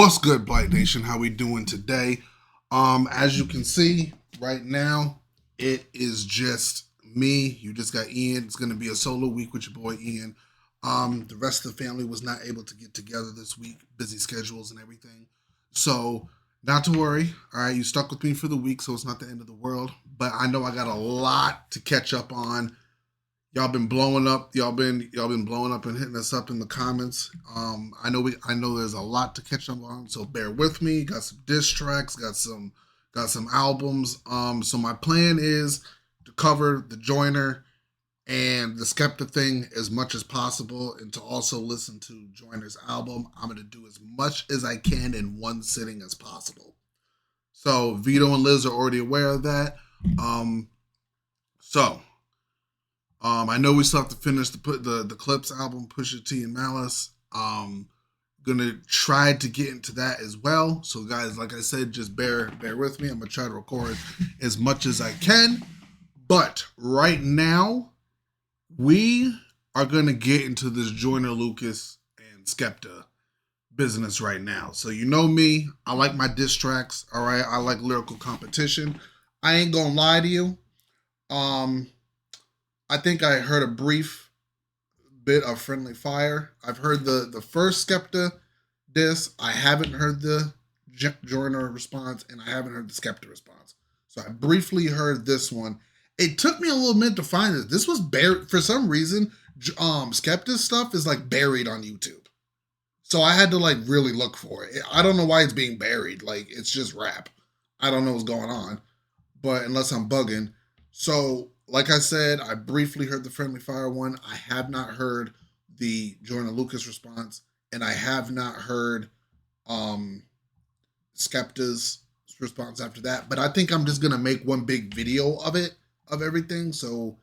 What's good, Blite Nation? How we doing today? As you can see right now, it is just me. You just got Ian. It's going to be a solo week with your boy Ian. The rest of the family was not able to get together this week, busy schedules and everything. So, not to worry. All right, you stuck with me for the week, so it's not the end of the world. But I know I got a lot to catch up on. Y'all been blowing up. Y'all been blowing up and hitting us up in the comments. I know there's a lot to catch up on, so bear with me. Got some diss tracks, got some albums. So my plan is to cover the Joyner and the Skepta thing as much as possible, and to also listen to Joyner's album. I'm gonna do as much as I can in one sitting as possible. So Vito and Liz are already aware of that. I know we still have to finish the Clips album, Pusha T and Malice. Gonna try to get into that as well. So guys, like I said, just bear with me. I'm gonna try to record as much as I can. But right now, we are gonna get into this Joyner Lucas and Skepta business right now. So you know me, I like my diss tracks. All right, I like lyrical competition. I ain't gonna lie to you. I think I heard a brief bit of Friendly Fire. I've heard the first Skepta diss. I haven't heard the Joyner response, and I haven't heard the Skepta response. So I briefly heard this one. It took me a little minute to find it. This was buried for some reason. Skepta's stuff is like buried on YouTube, so I had to like really look for it. I don't know why it's being buried. Like, it's just rap. I don't know what's going on, but unless I'm bugging. So, like I said, I briefly heard the Friendly Fire one. I have not heard the Joyner Lucas response, and I have not heard Skepta's response after that. But I think I'm just gonna make one big video of it, of everything. So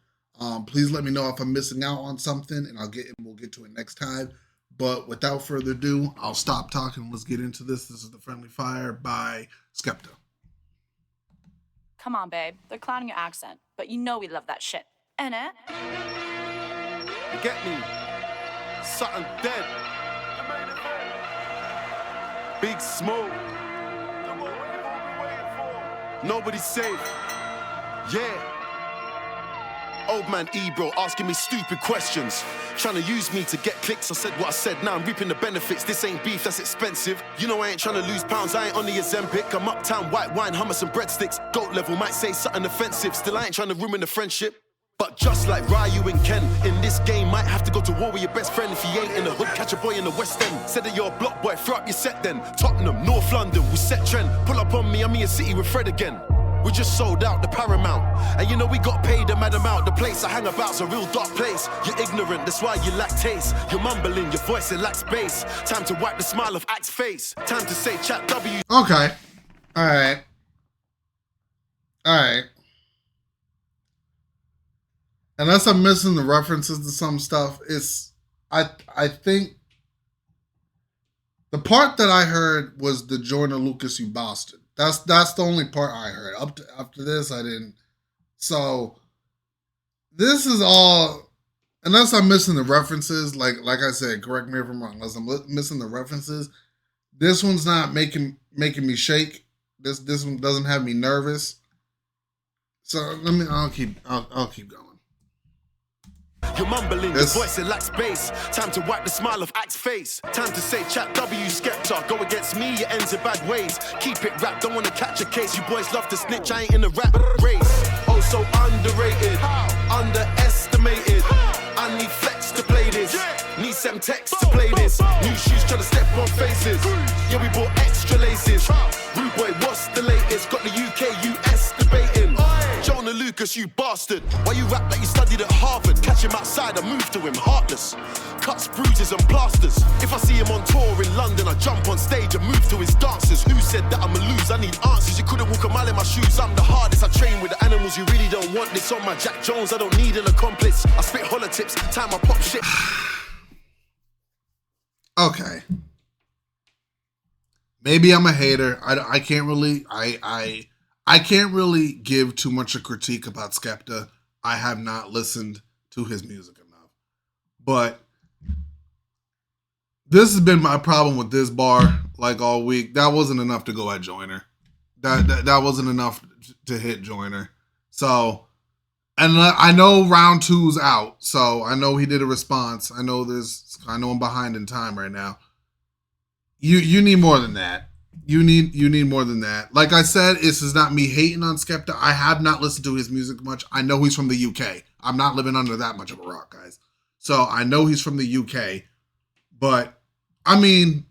please let me know if I'm missing out on something, and we'll get to it next time. But without further ado, I'll stop talking. Let's get into this. This is the Friendly Fire by Skepta. Come on, babe. They're clowning your accent, but you know we love that shit. Innit? You get me? Something dead. Big smoke. Nobody's safe. Yeah. Old man Ebro asking me stupid questions, trying to use me to get clicks. I said what I said, now I'm reaping the benefits. This ain't beef, that's expensive. You know I ain't trying to lose pounds, I ain't on the Ozempic. I'm uptown, white wine, hummus and breadsticks. Goat level, might say something offensive. Still I ain't trying to ruin the friendship. But just like Ryu and Ken, in this game might have to go to war with your best friend. If he ain't in the hood, catch a boy in the West End. Said that you're a block boy, throw up your set then. Tottenham, North London, we set trend. Pull up on me, I'm in your city with Fred again. We just sold out the Paramount, and you know we got paid a mad amount. The place I hang about's a real dark place. You're ignorant, that's why you lack taste. You're mumbling, your voice it lacks bass. Time to wipe the smile off Act's face. Time to say chat W. Okay. Alright. Unless I'm missing the references to some stuff, I think the part that I heard was the Joyner Lucas, you bastard. That's the only part I heard. After this, I didn't. So this is all, unless I'm missing the references. Like I said, correct me if I'm wrong. Unless I'm missing the references, this one's not making me shake. This one doesn't have me nervous. So I'll keep going. You're mumbling, your voice it lacks bass. Time to wipe the smile off Act's face. Time to say chat W, Skepta. Go against me, it ends in bad ways. Keep it rap, don't wanna catch a case. You boys love to snitch, I ain't in a rap race. Oh, so underrated, underestimated. I need flex to play this. Need some text to play this. New shoes trying to step on faces. Yeah, we bought extra laces. Rude boy, what's the latest? Got the UK, US debating. Joyner Lucas, you bastard. Why you rap like you studied at Harvard? Catch him outside, I move to him, heartless. Cuts, bruises and plasters. If I see him on tour in London, I jump on stage and move to his dancers. Who said that I'ma lose? I need answers. You couldn't walk a mile in my shoes. I'm the hardest. I train with the animals. You really don't want this on my Jack Jones. I don't need an accomplice. I spit holler tips, time I pop shit. Okay. Maybe I'm a hater. I can't really I can't really give too much a critique about Skepta. I have not listened to his music enough. But this has been my problem with this bar. like all week, that wasn't enough to go at Joyner. That wasn't enough to hit Joyner. So, and I know round 2's out, so I know he did a response. I know I'm behind in time right now. You need more than that. You need more than that. Like I said, this is not me hating on Skepta. I have not listened to his music much. I know he's from the UK. I'm not living under that much of a rock, guys. So I know he's from the UK. But, I mean,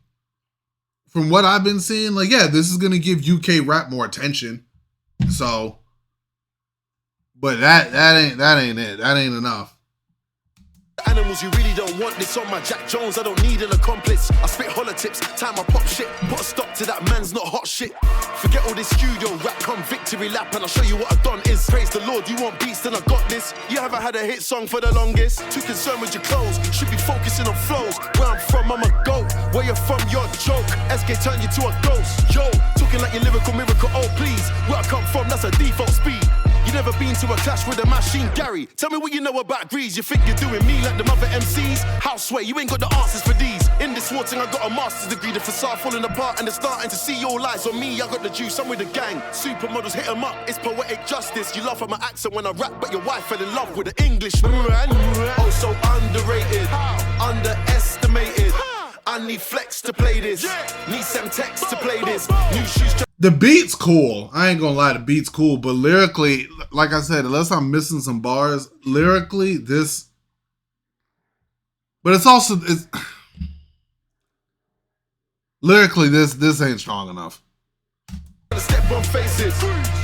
from what I've been seeing, like, yeah, this is going to give UK rap more attention. So, but that ain't it. That ain't enough. Animals, you really don't want this on my Jack Jones. I don't need an accomplice. I spit holler tips, time I pop shit. Put a stop to that man's not hot shit. Forget all this studio rap, come victory lap, and I'll show you what I've done is. Praise the Lord, you want beats, then I got this. You haven't had a hit song for the longest. Too concerned with your clothes, should be focusing on flows. Where I'm from, I'm a goat. Where you're from, you're a joke. SK turn you to a ghost. Yo, talking like your lyrical miracle, oh please. Where I come from, that's a default speed. You never been to a clash with a machine, Gary. Tell me what you know about grease. You think you're doing me like the mother MCs? Houseway, you ain't got the answers for these. In this war thing, I got a master's degree. The facade falling apart and they're starting to see all lies on me. I got the juice, I'm with the gang. Supermodels hit 'em up, it's poetic justice. You laugh at my accent when I rap, but your wife fell in love with the English. Oh, so underrated, underestimated. I need flex to play this. Need some text to play this. New shoes. The beat's cool. I ain't gonna lie, the beat's cool. But lyrically, like I said, unless I'm missing some bars, lyrically, this... But it's also... Lyrically, this ain't strong enough. Step on faces.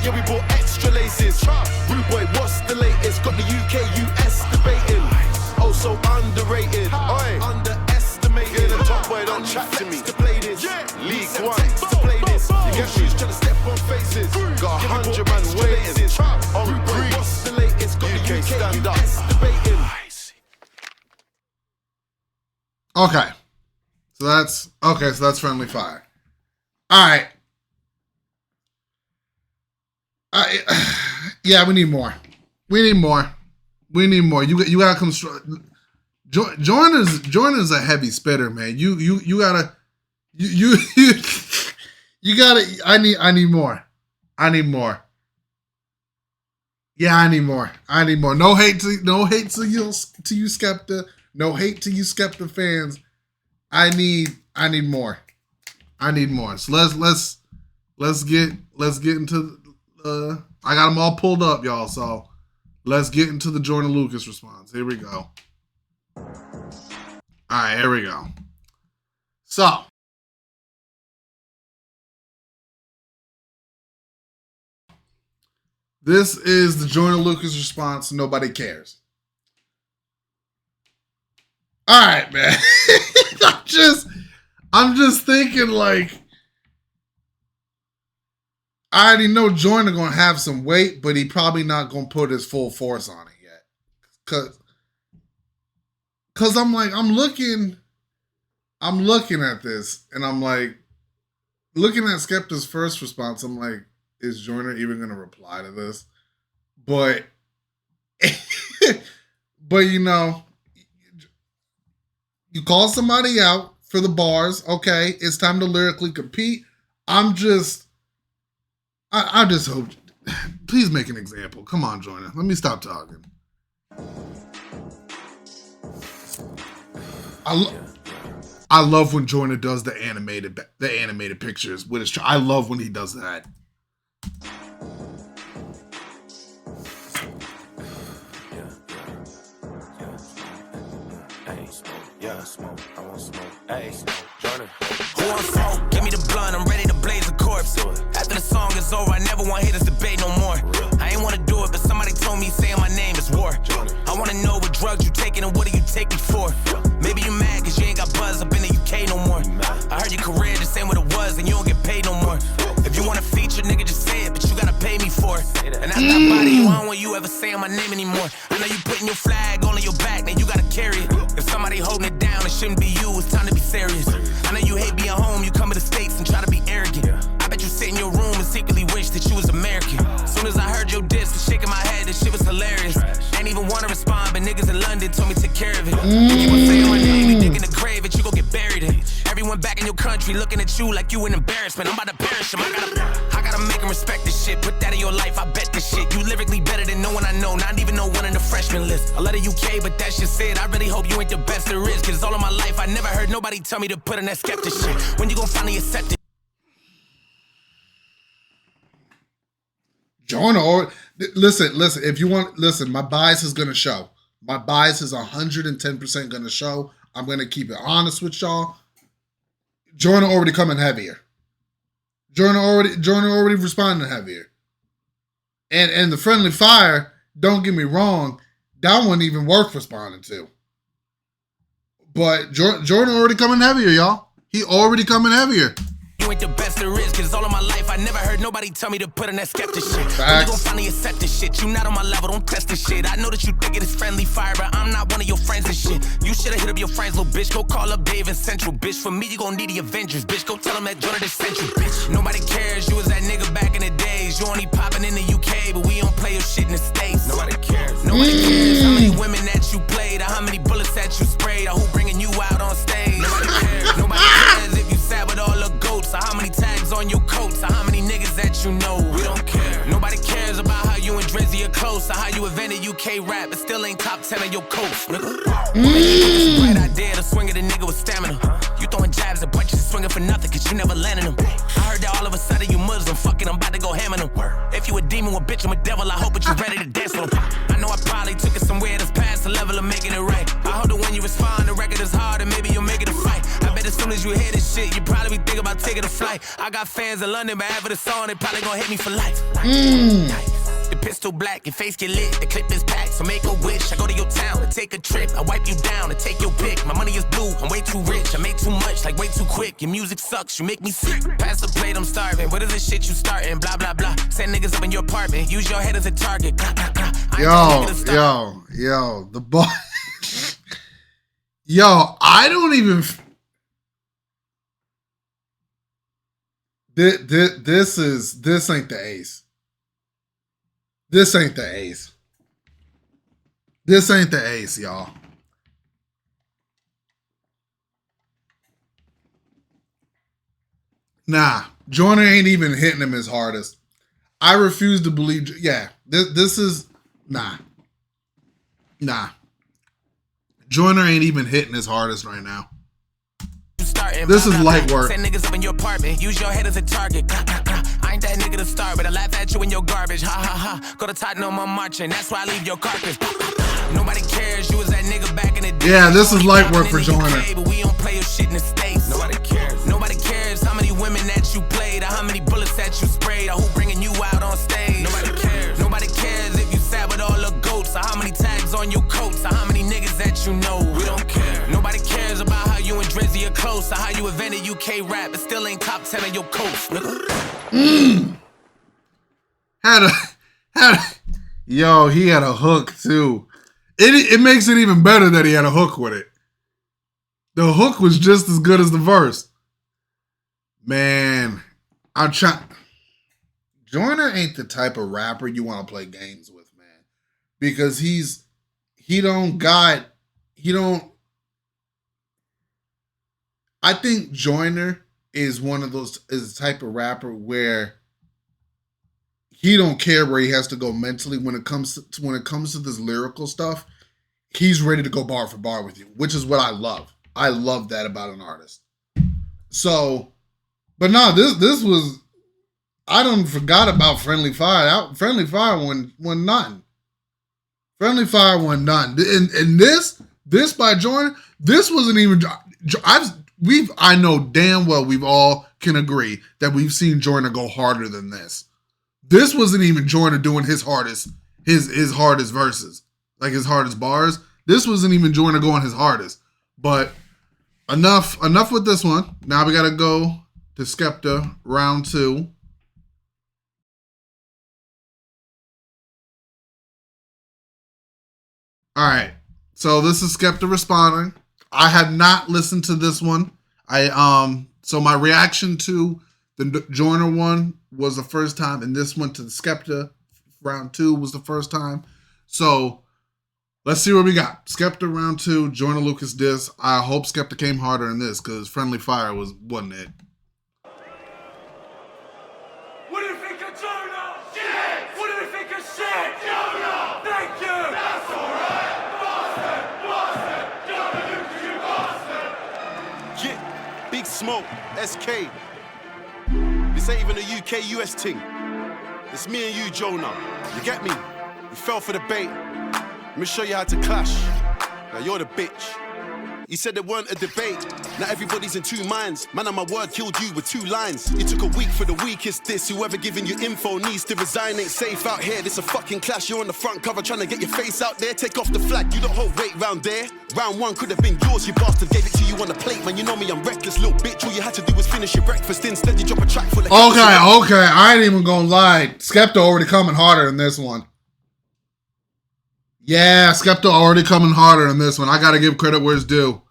Yeah, we bought extra laces. Rude boy, what's the latest? Got the UK, US debating. Oh, so underrated. Oi. Underestimated. The top boy, don't chat to me. To play this. League One. To play this. You get shoes trying to step on faces. Got 100 man waiting. On breeze. What's the latest? Got the UK, stand up. Debating. Okay. So that's friendly fire. All right. Yeah, we need more. You gotta come strong. Joyner's a heavy spitter, man. You gotta. I need more. Yeah, I need more. No hate to you, Skepta. No hate to you, Skepta fans. I need more. So let's get into. I got them all pulled up, y'all. So let's get into the Joyner Lucas response. Here we go. All right, here we go. So. This is the Joyner Lucas response. Nobody cares. All right, man. I'm just thinking, like, I already know Joyner gonna have some weight, but he probably not gonna put his full force on it yet. Cause I'm looking at this, and I'm like, looking at Skepta's first response, I'm like, is Joyner even gonna reply to this? But you know, you call somebody out for the bars, okay, it's time to lyrically compete. I just hope, please make an example. Come on, Joyner. Let me stop talking. I love when Joyner does the animated pictures with his. I love when he does that. Yeah, smoke. I want smoke. Hey, Joyner. Who want smoke? Give me the blunt. I'm ready to blaze a corpse. After the song is over, I never want haters debate no more. I ain't wanna do it, but somebody told me saying my name is war. I wanna know what drugs you taking and what do you take me for? Maybe you mad cause you ain't got buzz up in the UK no more. I heard your career just ain't what it was and you don't get paid no more. If you want a feature, nigga, just say it, but you gotta pay me for it. And after I body you, I don't want you ever saying my name anymore. I know you putting your flag on your back, now you gotta carry it. If somebody holding it down, it shouldn't be you, it's time to be serious. I know you hate being home, you come to the States and try to be arrogant. I bet you sit in your room and secretly wish that you was American. Soon as I heard your diss, was shaking my head, this shit was hilarious. Ain't even wanna respond, but niggas in London told me to take care of it. You keep on saying my name, you dig in the grave, that you gon' get buried in. Everyone going back in your country, looking at you like you an embarrassment. I'm about to perish him. I gotta make him respect this shit. Put that in your life, I bet this shit. You lyrically better than no one I know, not even no one in the freshman list. I love the UK, but that shit said, I really hope you ain't the best there is. Cause all of my life, I never heard nobody tell me to put in that Skepta shit. When you gon' finally accept it? Joyner, or listen, if you want, listen, my bias is going to show. My bias is 110% going to show. I'm going to keep it honest with y'all. Joyner already coming heavier. Joyner already responding heavier. And the friendly fire, don't get me wrong, that one even worth responding to. But Joyner already coming heavier, y'all. He already coming heavier. You ain't the best there is, cause all of my life I never heard nobody tell me to put in that Skepta shit. Facts. When you gon' finally accept this shit, you not on my level, don't test this shit. I know that you think it is friendly fire, but I'm not one of your friends and shit. You should've hit up your friends, little bitch. Go call up Dave and Central, bitch. For me, you gon' need the Avengers, bitch. Go tell them that Joyner just sent you, bitch. Nobody cares, you was that nigga back in the days. You only popping in the UK, but we don't play your shit in the States. Nobody cares. Nobody cares how many women that you played, or how many bullets that you sprayed, or who bringing you out on stage. Nobody cares. Nobody cares if you sat with all the goats, or how many tags on your coats, or how many niggas that you know. We don't care. Nobody cares about how you and Drizzy are close, or how you invented UK rap, but still ain't top 10 on your coast, nigga. It's a great idea to swing at a nigga with stamina. You throwing jabs at bunches, swinging for nothing, cause you never landed them. I heard that all of a sudden you Muslim, fucking, I'm about to go ham on them. If you a demon, well, bitch, I'm a devil, I hope that you ready to dance with them. I know I probably took it somewhere that's past the level of making it right. I hope that when you respond, the record is hard, and maybe you'll make it a fight. I bet as soon as you hear this shit, you probably be thinking about taking a flight. I got fans in London, but after the song, they probably gonna hit me for life. The pistol black, your face get lit, the clip is packed, so make a wish. I go to your town to take a trip, I wipe you down and take your pick. My money is blue, I'm way too rich, I make too much, like way too quick. Your music sucks, you make me sick. Pass the plate, I'm starving. What is this shit you starting? Blah, blah, blah. Send niggas up in your apartment, use your head as a target. Blah, blah, blah. Yo, the boy. Yo, I don't even. This ain't the ace. This ain't the ace. This ain't the ace, y'all. Nah, Joyner ain't even hitting him his hardest. I refuse to believe. Yeah, this is nah. Joyner ain't even hitting his hardest right now. This is light work. Send niggas up in your apartment, use your head as a target. I ain't that nigga to start, but I laugh at you in your garbage. Ha ha ha. Go to Tottenham, I'm marching. That's why I leave your carcass. Nobody cares. You was that nigga back in the day. Yeah, this is light work for Joyner. But we don't play your shit in the States. Nobody cares. Nobody cares how many women that you played, or how many bullets that you sprayed, or who bringing you out on stage. Nobody cares. Nobody cares if you sat with all the goats, or how many tags on your coats, or how many niggas that you know. We don't care. Nobody cares about how you and Drizzy are close, or how you invented UK rap, but still ain't top 10 on your coast, nigga. Yo, he had a hook too. It makes it even better that he had a hook with it. The hook was just as good as the verse. Man, I'm trying. Joyner ain't the type of rapper you want to play games with, man. Because I think Joyner is the type of rapper where he don't care where he has to go mentally when it comes to this lyrical stuff. He's ready to go bar for bar with you, which is what I love. I love that about an artist. So, but no, this was, I don't forgot about Friendly Fire. Friendly Fire won nothing. Friendly Fire won nothing. And this by Joyner, this wasn't even. I know damn well we've all can agree that we've seen Joyner go harder than this. This wasn't even Joyner doing his hardest verses, like his hardest bars. This wasn't even Joyner going his hardest. But enough with this one. Now we gotta go to Skepta round 2. All right. So this is Skepta responding. I had not listened to this one. So my reaction to the Joyner one was the first time, and this one to the Skepta round 2 was the first time. So Let's see what we got. Skepta round 2, Joyner Lucas diss. I hope Skepta came harder in this because Friendly Fire wasn't it. What do you think of Joyner? Shit! What do you think of shit? Joyner! Thank you! That's alright! Bastard! Joyner Lucas, you bastard! Yeah, Big Smoke, SK. This ain't even a UK US thing. It's me and you, Jonah. You get me? You fell for the bait. Let me show you how to clash. Now you're the bitch. You said there weren't a debate. Now everybody's in two minds. Man, my word killed you with 2 lines. It took a week for the weakest diss. Whoever giving you info needs to resign. Ain't safe out here. This a fucking clash. You're on the front cover trying to get your face out there. Take off the flag. You don't hold weight round there. Round 1 could have been yours. You bastard gave it to you on the plate. Man, you know me, I'm reckless, little bitch. All you had to do was finish your breakfast. Instead, you drop a track full of... Okay. I ain't even gonna lie. Skepta already coming harder in this one. Yeah, Skepta already coming harder in this one. I gotta give credit where it's due.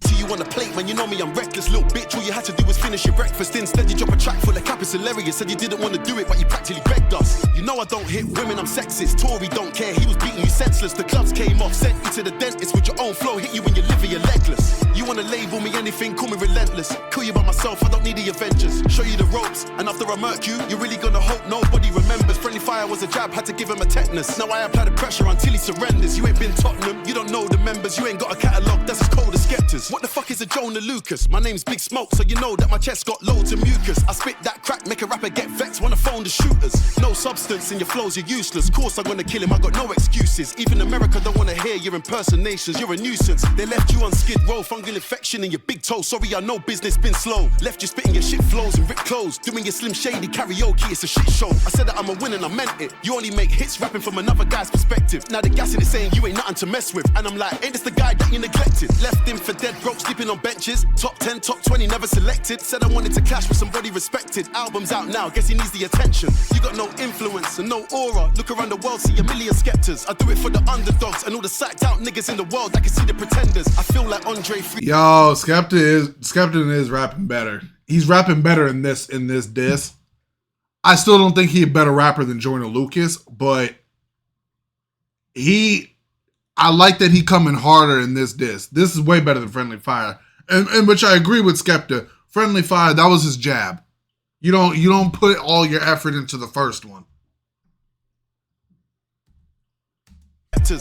To you on the plate, man, you know me, I'm reckless, little bitch. All you had to do was finish your breakfast. Instead, you drop a track full of cap. It's hilarious. Said you didn't want to do it, but you practically begged us. You know I don't hit women, I'm sexist. Tory don't care, he was beating you senseless. The gloves came off, sent you to the dentist with your own flow. Hit you when you're living, you're legless. You wanna label me anything, call me relentless. Kill you by myself, I don't need the Avengers. Show you the ropes, and after I murk you, you're really gonna hope nobody remembers. Friendly Fire was a jab, had to give him a tetanus. Now I apply the pressure until he surrenders. You ain't been Tottenham, you don't know the members. You ain't got a catalogue that's as cold as Skepta's. What the fuck is a Joyner Lucas? My name's Big Smoke, so you know that my chest got loads of mucus. I spit that crack, make a rapper get vexed, wanna phone the shooters. No substance in your flows, you're useless. Course I'm gonna kill him, I got no excuses. Even America don't wanna hear your impersonations, you're a nuisance. They left you on skid row, fungal infection in your big toe. Sorry, I know business been slow. Left you spitting your shit flows and ripped clothes. Doing your Slim Shady karaoke, it's a shit show. I said that I'm a winner and I meant it. You only make hits rapping from another guy's perspective. Now they're gassing it saying you ain't nothing to mess with. And I'm like, ain't this the guy that you neglected? Left him for dead broke, sleeping on benches. Top 10, top 20, never selected. Said I wanted to clash with somebody respected. Album's out now, guess he needs the attention. You got no influence and no aura. Look around the world, see a million Skeptas. I do it for the underdogs and all the psyched out niggas in the world that can see the pretenders. I feel like Andre 3. Yo, Skepta is rapping better. He's rapping better in this diss. I still don't think he's a better rapper than Joyner Lucas, but I like that he coming harder in this diss. This is way better than Friendly Fire. And which I agree with Skepta. Friendly Fire, that was his jab. You don't put all your effort into the first one.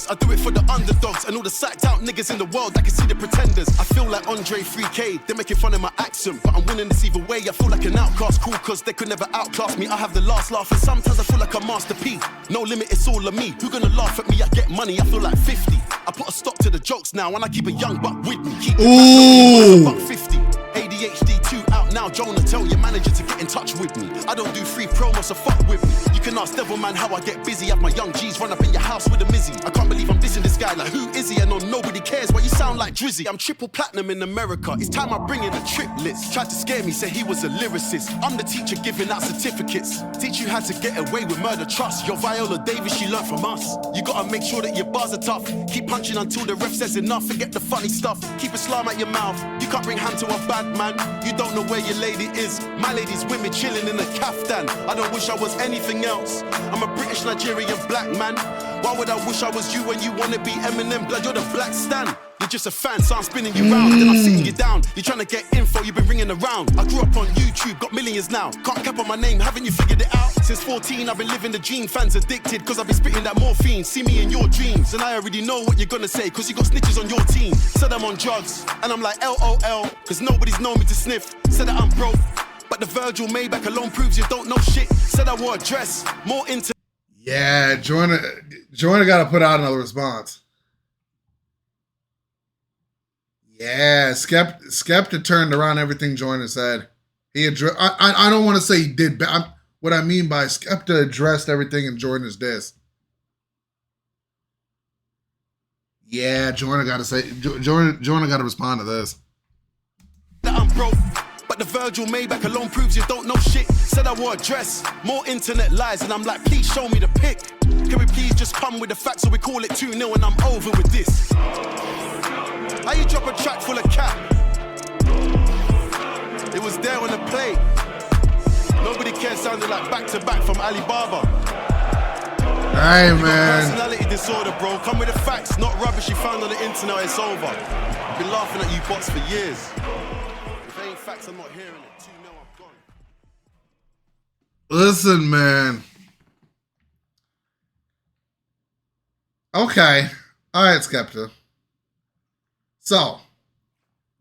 I do it for the underdogs and all the psyched out niggas in the world that can see the pretenders. I feel like Andre 3K, they're making fun of my accent, but I'm winning this either way. I feel like an outcast, cool, cause they could never outclass me. I have the last laugh, and sometimes I feel like a masterpiece. No limit, it's all of me. Who gonna laugh at me? I get money, I feel like 50. I put a stop to the jokes now, and I keep a young buck with me. Keep it back, buck 50. ADHD 2 out now, Jonah, tell your manager to get in touch with me. I don't do free promos, so fuck with me. You can ask Devilman how I get busy. Have my young G's run up in your house with a Mizzy. I can't believe I'm dissing this guy, like who is he? I know nobody cares, why you sound like Drizzy. I'm triple platinum in America, it's time I bring in a trip list. Tried to scare me, said he was a lyricist. I'm the teacher giving out certificates. Teach you how to get away with murder trust. Your Viola Davis, she learned from us. You gotta make sure that your bars are tough. Keep punching until the ref says enough. Forget the funny stuff, keep Islam at your mouth. You can't bring hand to a bad man. You don't know where your lady is. My lady's with me chilling in a kaftan. I don't wish I was anything else. I'm a British Nigerian black man. Why would I wish I was you when you wanna be Eminem? Blood, you're the black stan. You're just a fan, so I'm spinning you round. Then I'm sitting you down. You're trying to get info, you've been ringing around. I grew up on YouTube, got millions now. Can't cap on my name, haven't you figured it out? Since 14, I've been living the dream. Fans addicted, cause I've been spitting that morphine. See me in your dreams, and I already know what you're gonna say, cause you got snitches on your team. Said I'm on drugs, and I'm like LOL, cause nobody's known me to sniff. Said that I'm broke, but the Virgil Maybach alone proves you don't know shit. Said I wore a dress, more into... Yeah, Joyner got to put out another response. Yeah, Skepta turned around everything Joyner said. He I don't want to say he did, but what I mean by Skepta addressed everything in Joyner's diss. Yeah, Joyner got to respond to this. I'm broke, but the Virgil Maybach alone proves you don't know shit. Said I wore a dress, more internet lies, and I'm like, please show me the pic. Can we please just come with the facts so we call it 2-0 and I'm over with this? How you drop a track full of cap? It was there on the plate. Nobody cares sounded like back to back from Alibaba. Hey man. personality disorder, bro. Come with the facts, not rubbish you found on the internet. It's over. I've been laughing at you bots for years. If it ain't facts, I'm not hearing it. 2-0, I'm gone. Listen, man. Okay. All right, Skepta. So,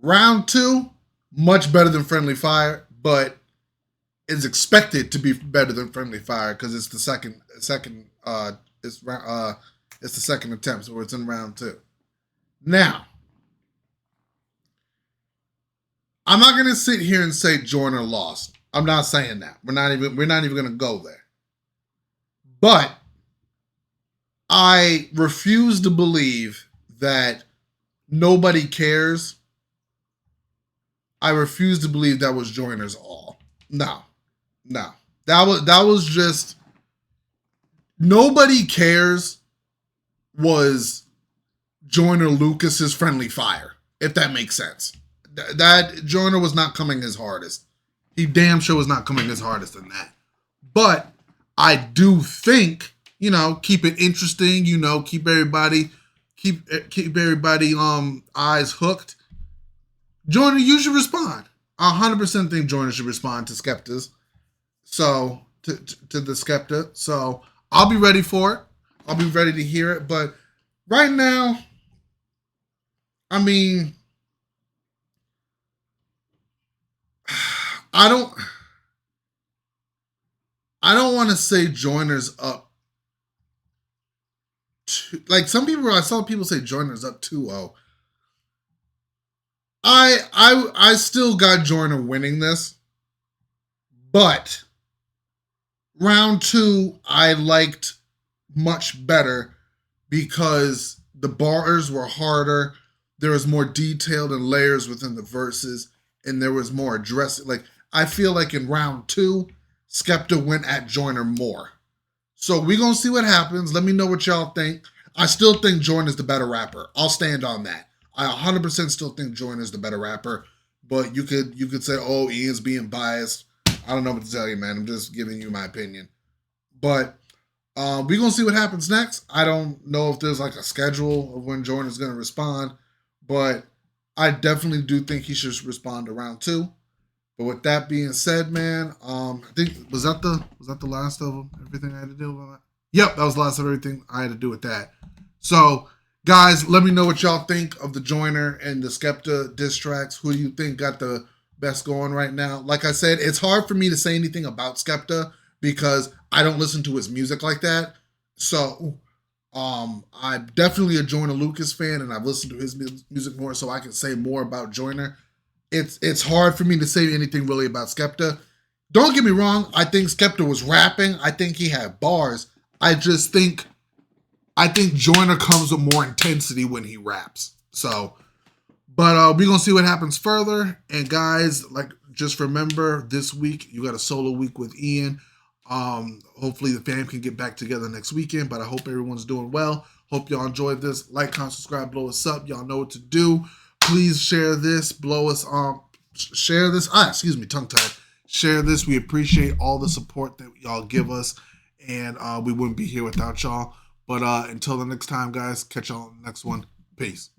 round 2, much better than Friendly Fire, but is expected to be better than Friendly Fire because it's the second it's the second attempt, so it's in round 2. Now, I'm not gonna sit here and say Joyner lost. I'm not saying that. We're not even gonna go there. But I refuse to believe that nobody cares. I refuse to believe that was Joyner's all. No. That was just nobody cares was Joyner Lucas's Friendly Fire, if that makes sense. That Joyner was not coming his hardest. He damn sure was not coming his hardest than that. But I do think, keep it interesting, keep everybody eyes hooked. Joyner, you should respond. I 100% think Joyner should respond to Skepta's. So, to the Skepta. So, I'll be ready for it. I'll be ready to hear it. But right now, I mean, I don't want to say Joyner's up. I saw people say Joyner's up 2-0. I still got Joyner winning this, but round 2 I liked much better because the bars were harder. There was more detailed and layers within the verses, and there was more addressing. I feel like in round 2, Skepta went at Joyner more. So we're going to see what happens. Let me know what y'all think. I still think Joyner's the better rapper. I'll stand on that. I 100% still think Joyner's the better rapper. But you could say, oh, Ian's being biased. I don't know what to tell you, man. I'm just giving you my opinion. But we're going to see what happens next. I don't know if there's a schedule of when Joyner's going to respond. But I definitely do think he should respond to round 2. But with that being said, man, I think was that the last of everything I had to do with that? Yep, that was the last of everything I had to do with that. So, guys, let me know what y'all think of the Joyner and the Skepta diss tracks. Who do you think got the best going right now? Like I said, it's hard for me to say anything about Skepta because I don't listen to his music like that. So, I'm definitely a Joyner Lucas fan, and I've listened to his music more, so I can say more about Joyner. It's hard for me to say anything really about Skepta. Don't get me wrong. I think Skepta was rapping. I think he had bars. I think Joyner comes with more intensity when he raps. So, but we're going to see what happens further. And guys, just remember this week, you got a solo week with Ian. Hopefully the fam can get back together next weekend, but I hope everyone's doing well. Hope y'all enjoyed this. Like, comment, subscribe, blow us up. Y'all know what to do. Please share this, blow us share this. Excuse me, tongue tied. Share this. We appreciate all the support that y'all give us, and we wouldn't be here without y'all. But until the next time, guys, catch y'all on the next one. Peace.